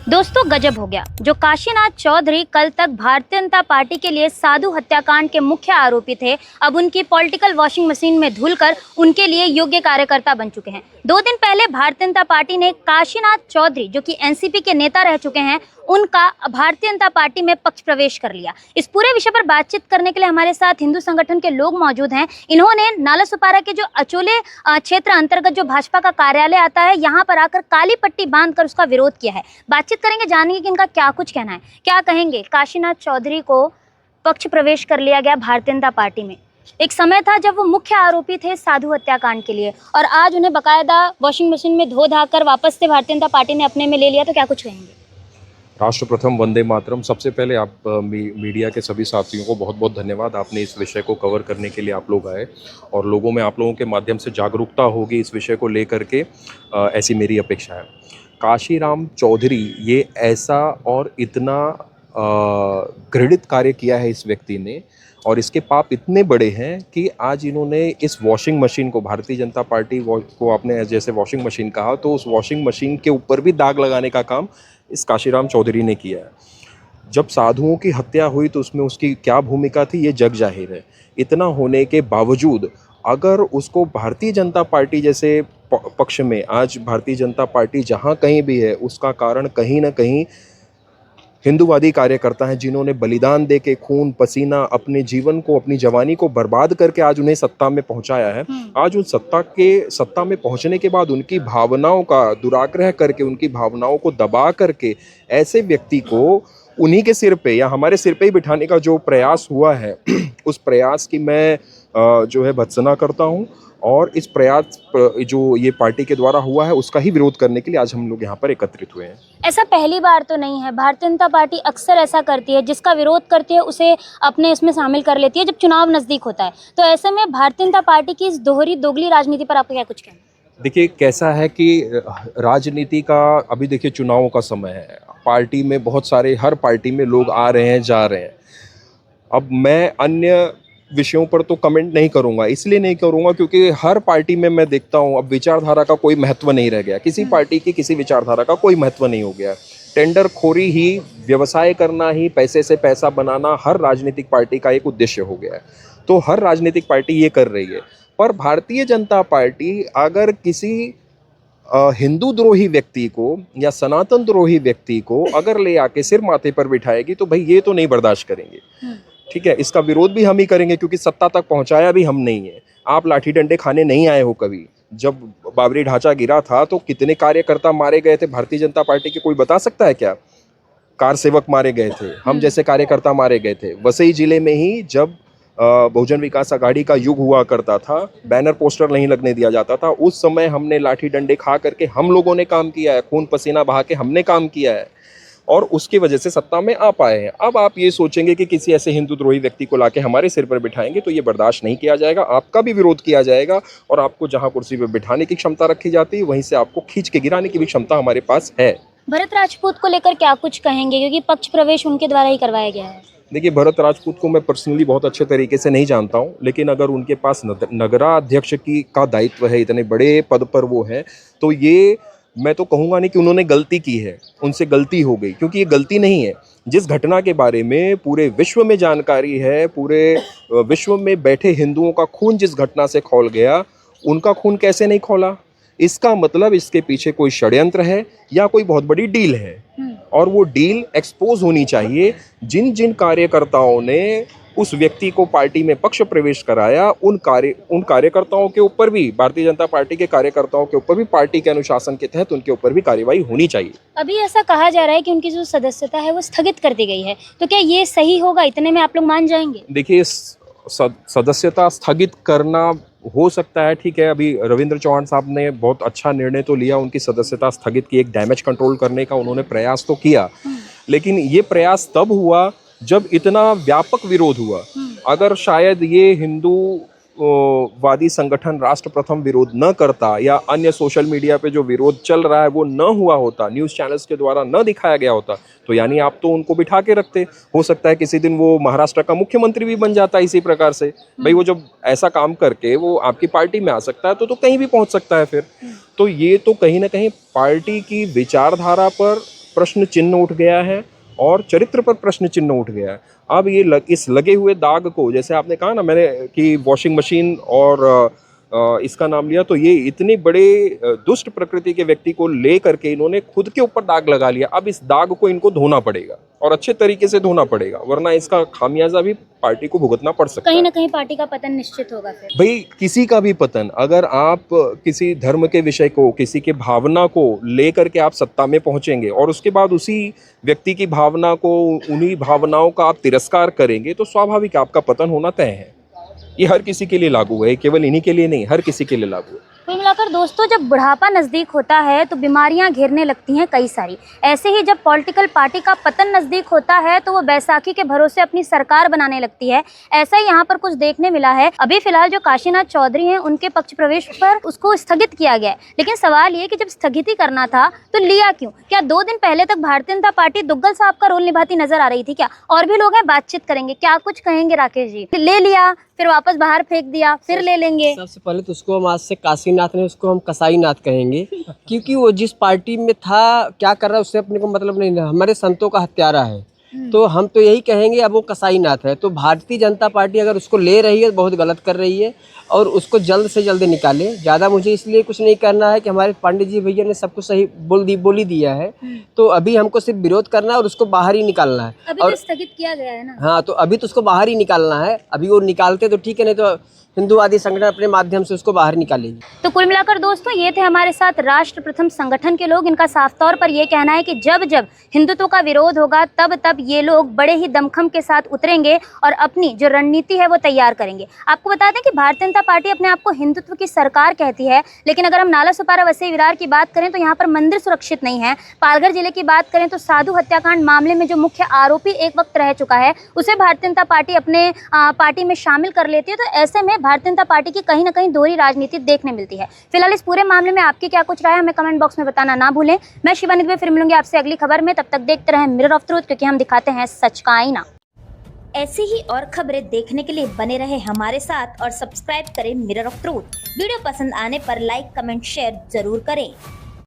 दोस्तों गजब हो गया। जो काशीनाथ चौधरी कल तक भारतीय जनता पार्टी के लिए साधु हत्याकांड के मुख्य आरोपी थे, अब उनकी पॉलिटिकल वॉशिंग मशीन में धुलकर उनके लिए योग्य कार्यकर्ता बन चुके हैं। 2 दिन पहले भारतीय जनता पार्टी ने काशीनाथ चौधरी, जो कि एनसीपी के नेता रह चुके हैं, उनका भारतीय जनता पार्टी में पक्ष प्रवेश कर लिया। इस पूरे विषय पर बातचीत करने के लिए हमारे साथ हिंदू संगठन के लोग मौजूद हैं। इन्होंने नालासोपारा के जो अचोले क्षेत्र अंतर्गत जो भाजपा का कार्यालय आता है, यहाँ पर आकर काली पट्टी बांधकर उसका विरोध किया है। बातचीत करेंगे, जानेंगे कि इनका क्या कुछ कहना है। क्या कहेंगे? काशीनाथ चौधरी को पक्ष प्रवेश कर लिया गया भारतीय जनता पार्टी में। एक समय था जब वो मुख्य आरोपी थे साधु हत्याकांड के लिए, और आज उन्हें बकायदा वॉशिंग मशीन में धो धाकर वापस से भारतीय जनता पार्टी ने अपने में ले लिया। तो क्या कुछ कहेंगे? राष्ट्र प्रथम, वंदे मातरम। सबसे पहले आप मीडिया के सभी साथियों को बहुत बहुत धन्यवाद। आपने इस विषय को कवर करने के लिए आप लोग आए और लोगों में आप लोगों के माध्यम से जागरूकता होगी इस विषय को लेकर के, ऐसी मेरी अपेक्षा है। काशीराम चौधरी ये ऐसा और इतना घृणित कार्य किया है इस व्यक्ति ने, और इसके पाप इतने बड़े हैं कि आज इन्होंने इस वॉशिंग मशीन को, भारतीय जनता पार्टी को आपने जैसे वॉशिंग मशीन कहा, तो उस वॉशिंग मशीन के ऊपर भी दाग लगाने का काम इस काशीराम चौधरी ने किया है। जब साधुओं की हत्या हुई तो उसमें उसकी क्या भूमिका थी ये जग जाहिर है। इतना होने के बावजूद अगर उसको भारतीय जनता पार्टी जैसे पक्ष में, आज भारतीय जनता पार्टी जहाँ कहीं भी है उसका कारण कहीं ना कहीं हिंदूवादी कार्यकर्ता हैं, जिन्होंने बलिदान दे के खून पसीना अपने जीवन को, अपनी जवानी को बर्बाद करके आज उन्हें सत्ता में पहुंचाया है। आज उन सत्ता में पहुंचने के बाद उनकी भावनाओं का दुराग्रह करके, उनकी भावनाओं को दबा करके ऐसे व्यक्ति को उन्हीं के सिर पे या हमारे सिर पे ही बिठाने का जो प्रयास हुआ है उस प्रयास की मैं जो है भत्सना करता हूं, और इस प्रयास जो ये पार्टी के द्वारा हुआ है उसका ही विरोध करने के लिए आज हम लोग यहाँ पर एकत्रित हुए हैं। ऐसा पहली बार तो नहीं है। भारतीय जनता पार्टी अक्सर ऐसा करती है, जिसका विरोध करती है उसे अपने इसमें शामिल कर लेती है जब चुनाव नजदीक होता है। तो ऐसे में भारतीय जनता पार्टी की इस दोगली राजनीति पर आपका क्या कुछ कहना है? देखिए, कैसा है कि राजनीति का अभी देखिए चुनावों का समय है, पार्टी में बहुत सारे, हर पार्टी में लोग आ रहे हैं जा रहे हैं। अब मैं अन्य विषयों पर तो कमेंट नहीं करूंगा, इसलिए नहीं करूंगा क्योंकि हर पार्टी में मैं देखता हूं अब विचारधारा का कोई महत्व नहीं रह गया। किसी पार्टी की किसी विचारधारा का कोई महत्व नहीं हो गया। टेंडर खोरी ही, व्यवसाय करना ही, पैसे से पैसा बनाना हर राजनीतिक पार्टी का एक उद्देश्य हो गया है। तो हर राजनीतिक पार्टी ये कर रही है, पर भारतीय जनता पार्टी अगर किसी हिंदू द्रोही व्यक्ति को या सनातन द्रोही व्यक्ति को अगर ले आके सिर माथे पर बिठाएगी तो भाई ये तो नहीं बर्दाश्त करेंगे। ठीक है, इसका विरोध भी हम ही करेंगे क्योंकि सत्ता तक पहुंचाया भी हम नहीं है। आप लाठी डंडे खाने नहीं आए हो कभी। जब बाबरी ढांचा गिरा था तो कितने कार्यकर्ता मारे गए थे भारतीय जनता पार्टी के, कोई बता सकता है क्या? कार सेवक मारे गए थे, हम जैसे कार्यकर्ता मारे गए थे। वसई जिले में ही जब बहुजन विकास आघाड़ी का युग हुआ करता था, बैनर पोस्टर नहीं लगने दिया जाता था, उस समय हमने लाठी डंडे खा करके हम लोगों ने काम किया है, खून पसीना बहा के हमने काम किया है, और उसकी वजह से सत्ता में आ पाए हैं। अब आप ये सोचेंगे कि किसी ऐसे हिंदू द्रोही व्यक्ति को लाके हमारे सिर पर बिठाएंगे तो ये बर्दाश्त नहीं किया जाएगा। आपका भी विरोध किया जाएगा, और आपको जहां कुर्सी पर बिठाने की क्षमता रखी जाती है वहीं से आपको खींच के गिराने की भी क्षमता हमारे पास है। भरत राजपूत को लेकर क्या कुछ कहेंगे, क्योंकि पक्ष प्रवेश उनके द्वारा ही करवाया गया है? देखिए, भरत राजपूत को मैं पर्सनली बहुत अच्छे तरीके से नहीं जानता हूं, लेकिन अगर उनके पास नगराध्यक्ष का दायित्व है, इतने बड़े पद पर वो है, तो ये मैं तो कहूँगा नहीं कि उन्होंने गलती की है, उनसे गलती हो गई, क्योंकि ये गलती नहीं है। जिस घटना के बारे में पूरे विश्व में जानकारी है, पूरे विश्व में बैठे हिंदुओं का खून जिस घटना से खौल गया, उनका खून कैसे नहीं खौला? इसका मतलब इसके पीछे कोई षड्यंत्र है या कोई बहुत बड़ी डील है, और वो डील एक्सपोज होनी चाहिए। जिन जिन कार्यकर्ताओं ने उस व्यक्ति को पार्टी में पक्ष प्रवेश कराया, उन कार्यकर्ताओं के ऊपर भी, भारतीय जनता पार्टी के कार्यकर्ताओं के ऊपर भी पार्टी के अनुशासन के तहत उनके ऊपर भी कार्रवाई होनी चाहिए। अभी ऐसा कहा जा रहा है कि उनकी जो सदस्यता है वो स्थगित कर दी गई है, तो क्या ये सही होगा? इतने में आप लोग मान जाएंगे? देखिए, सदस्यता स्थगित करना हो सकता है, ठीक है। अभी रविंद्र चौहान साहब ने बहुत अच्छा निर्णय तो लिया, उनकी सदस्यता स्थगित की, एक डैमेज कंट्रोल करने का उन्होंने प्रयास तो किया, लेकिन ये प्रयास तब हुआ जब इतना व्यापक विरोध हुआ। अगर शायद ये हिंदू वादी संगठन राष्ट्र प्रथम विरोध न करता, या अन्य सोशल मीडिया पे जो विरोध चल रहा है वो न हुआ होता, न्यूज़ चैनल्स के द्वारा न दिखाया गया होता, तो यानी आप तो उनको बिठा के रखते। हो सकता है किसी दिन वो महाराष्ट्र का मुख्यमंत्री भी बन जाता इसी प्रकार से। भाई वो जब ऐसा काम करके वो आपकी पार्टी में आ सकता है तो कहीं भी पहुंच सकता है फिर। तो ये तो कहीं ना कहीं पार्टी की विचारधारा पर प्रश्न चिन्ह उठ गया है और चरित्र पर प्रश्न चिन्ह उठ गया है। अब ये इस लगे हुए दाग को, जैसे आपने कहा ना मैंने कि वॉशिंग मशीन और इसका नाम लिया, तो ये इतने बड़े दुष्ट प्रकृति के व्यक्ति को ले करके इन्होंने खुद के ऊपर दाग लगा लिया। अब इस दाग को इनको धोना पड़ेगा और अच्छे तरीके से धोना पड़ेगा, वरना इसका खामियाजा भी पार्टी को भुगतना पड़ सकता है। कहीं ना कहीं पार्टी का पतन निश्चित होगा फिर। भाई किसी का भी पतन, अगर आप किसी धर्म के विषय को, किसी के भावना को लेकर के आप सत्ता में पहुंचेंगे और उसके बाद उसी व्यक्ति की भावना को, उन्हीं भावनाओं का आप तिरस्कार करेंगे, तो स्वाभाविक आपका पतन होना तय है। ये हर किसी के लिए लागू है, केवल इन्हीं के लिए नहीं, हर किसी के लिए लागू है। कुल मिलाकर दोस्तों, जब बुढ़ापा नज़दीक होता है तो बीमारियां घेरने लगती हैं कई सारी। ऐसे ही जब पॉलिटिकल पार्टी का पतन नज़दीक होता है तो वो बैसाखी के भरोसे अपनी सरकार बनाने लगती है। ऐसा ही यहाँ पर कुछ देखने मिला है। अभी फिलहाल जो काशीनाथ चौधरी हैं उनके पक्ष प्रवेश पर उसको स्थगित किया गया है, लेकिन सवाल ये कि जब स्थगित ही करना था तो लिया क्यों? क्या 2 दिन पहले तक भारतीय जनता पार्टी दुग्गल साहब का रोल निभाती नजर आ रही थी क्या? और भी लोग हैं, बातचीत करेंगे, क्या कुछ कहेंगे राकेश जी? ले लिया, फिर वापस बाहर फेंक दिया, फिर ले लेंगे। सबसे पहले तो उसको हम आज से काशीनाथ ने, उसको हम कसाईनाथ कहेंगे, क्योंकि वो जिस पार्टी में था, क्या कर रहा है उससे अपने को मतलब नहीं है। हमारे संतों का हत्यारा है, तो हम तो यही कहेंगे अब वो कसाईनाथ है। तो भारतीय जनता पार्टी अगर उसको ले रही है तो बहुत गलत कर रही है और उसको जल्द से जल्द निकाले। ज़्यादा मुझे इसलिए कुछ नहीं करना है कि हमारे पंडित जी भैया ने सब कुछ सही बोली दिया है, तो अभी हमको सिर्फ विरोध करना है और उसको बाहर ही निकालना है। अभी और तो स्थगित किया गया है ना। हाँ, तो अभी तो उसको बाहर ही निकालना है। अभी वो निकालते तो ठीक है, नहीं तो हिंदूवादी संगठन अपने माध्यम से उसको बाहर निकालेगी। तो कुल मिलाकर दोस्तों, ये थे हमारे साथ राष्ट्र प्रथम संगठन के लोग। इनका साफ तौर पर ये कहना है कि जब जब हिंदुत्व का विरोध होगा तब तब ये लोग बड़े ही दमखम के साथ उतरेंगे और अपनी जो रणनीति है वो तैयार करेंगे। आपको बता दें कि भारतीय जनता पार्टी अपने आप को हिंदुत्व की सरकार कहती है, लेकिन अगर हम नाला सुपारा वसई विरार की बात करें तो यहाँ पर मंदिर सुरक्षित नहीं है। पालघर जिले की बात करें तो साधु हत्याकांड मामले में जो मुख्य आरोपी एक वक्त रह चुका है उसे भारतीय जनता पार्टी अपने पार्टी में शामिल कर लेती है। तो ऐसे में भारतीय जनता पार्टी की कहीं ना कहीं दोहरी राजनीति देखने मिलती है। फिलहाल इस पूरे मामले में आपकी क्या कुछ राय है, हमें कमेंट बॉक्स में बताना ना भूलें। मैं शिवानी दुबे फिर मिलूंगी आपसे अगली खबर में। तब तक देखते रहें मिरर ऑफ ट्रूथ, क्योंकि हम दिखाते हैं सच का आईना। ऐसी ही और खबरें देखने के लिए बने रहे हमारे साथ और सब्सक्राइब करें मिरर ऑफ ट्रूथ। वीडियो पसंद आने पर लाइक, कमेंट, शेयर जरूर करें।